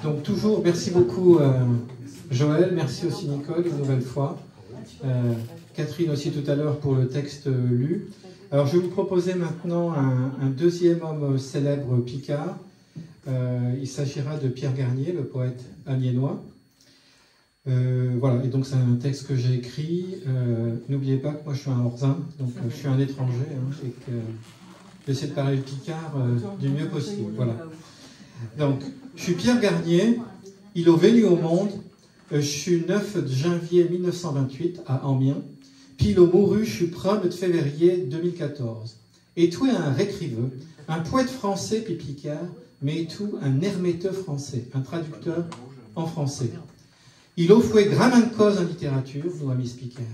Donc toujours, merci beaucoup Joël, merci aussi Nicole une nouvelle fois. Catherine aussi tout à l'heure pour le texte lu. Alors je vais vous proposer maintenant un deuxième homme célèbre picard. Il s'agira de Pierre Garnier, le poète aniénois. Voilà, et donc c'est un texte que j'ai écrit. N'oubliez pas que moi je suis un Orsin, donc je suis un étranger, et que j'essaie de parler le picard du mieux possible. Voilà. Donc, je suis Pierre Garnier, il est venu au monde, je suis 9 janvier 1928 à Amiens, puis il est mouru, je suis 1er février 2014. Et tout est un récriveux, un poète français puis picard, mais tout un herméteux français, un traducteur en français. Il a fait grande cause en littérature, nous amis speakers.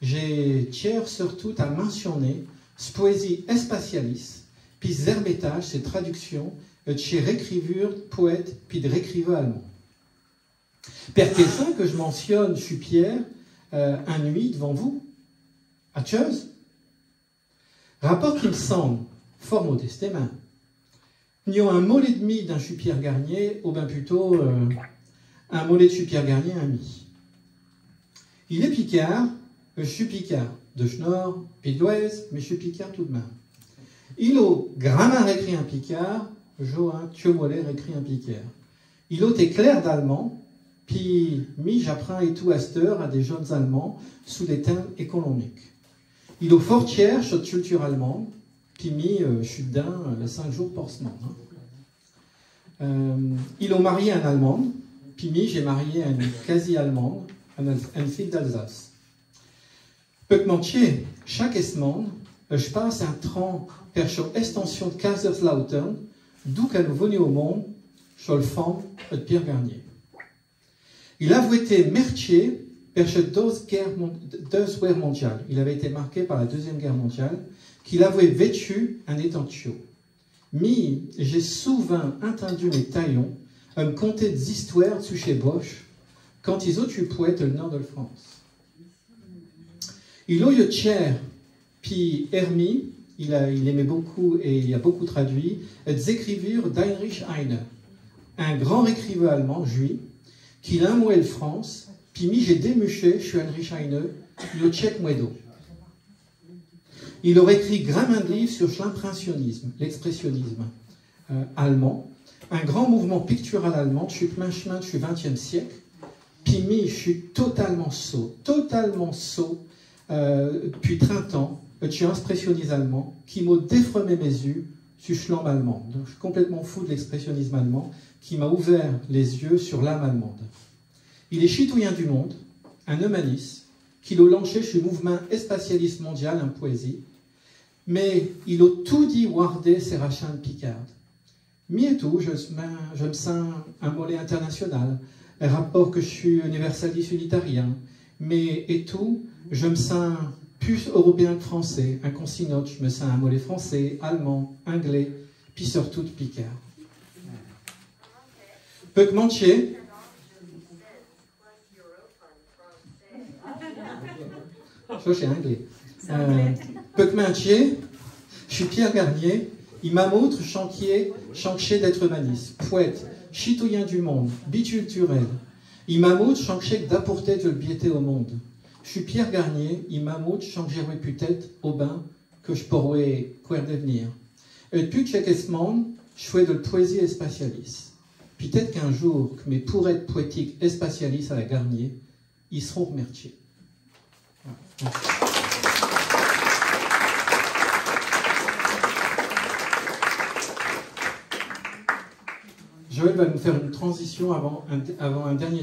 J'ai tiers surtout à mentionner cette poésie espacialiste, puis hermétage, ses traductions, chez récrivure, poète, puis de récriveur allemand. Per question que je mentionne, je suis Pierre, un nuit devant vous, à Tcheuse. Rapport qui me semble fort modestement. Il y a un mot et demi d'un je suis Pierre Garnier, ou bien plutôt un mot de je suis Pierre Garnier, un mi. Il est picard, je suis picard, de Schnorr, puis de l'Ouest, mais je suis picard tout de même. Il a grammaire écrit un picard, Johan Thiomoller écrit un picard. Il a été clerc d'allemand, puis j'apprends et tout à cette heure à des jeunes Allemands sous des thèmes économiques. Il a fort fier sur la culture allemande, puis je suis dedans 5 jours par semaine. Il a marié un Allemande, puis j'ai marié une quasi-Allemande, une fille d'Alsace. Peu que manquer, chaque semaine, je passe un train vers l'extension de Kaiserslautern, d'où qu'elle est venue au monde, sur le fond de Pierre Garnier. Il a été mercier vers la Deuxième Guerre mondiale. Il avait été marqué par la Deuxième Guerre mondiale, qu'il avait vécu en étant chaud. Mais j'ai souvent entendu mes taillons me conter des histoires de chez Bosch quand ils ont tué poète le nord de France. Il a eu Thiers, puis Hermie, il aimait beaucoup et il a beaucoup traduit, des écrivures d'Heinrich Heine, un grand écrivain allemand, juif, qui a moué France, puis j'ai démuché chez Heinrich Heine, le tchèque Mouedo. Il aurait écrit grand de livres sur l'impressionnisme, l'expressionnisme allemand, un grand mouvement pictural allemand, je suis plein chemin du XXe siècle, puis je suis totalement sot depuis 30 ans, je suis expressionniste allemand, qui m'a défremé mes yeux sur l'âme allemande. Donc, je suis complètement fou de l'expressionnisme allemand, qui m'a ouvert les yeux sur l'âme allemande. Il est citoyen du monde, un humaniste, qui l'a lancé chez le mouvement espacialiste mondial en poésie, mais il a tout dit wardé ses rachats de Picard. Mais tout, je me sens un mollet international, un rapport que je suis universaliste unitarien, mais et tout, je me sens plus européen que français, un consignot, je me sens un mollet français, allemand, anglais, puis surtout de Picard. Peu que manchier, je suis anglais. Peu que manchier, je suis Pierre Garnier, il m'a montré chantier d'être humaniste, poète, citoyen du monde, biculturel. Il m'a montré chantier d'apporter de l'biété au monde. Je suis Pierre Garnier, il m'a montré chantier peut-être au bain que je pourrais quoi devenir. Et depuis chaque semaine, je fais de la poésie espacialiste. Peut-être qu'un jour, que mes pourrettes poétiques espacialistes à la Garnier, ils seront remerciés. Voilà. Joël va nous faire une transition avant un dernier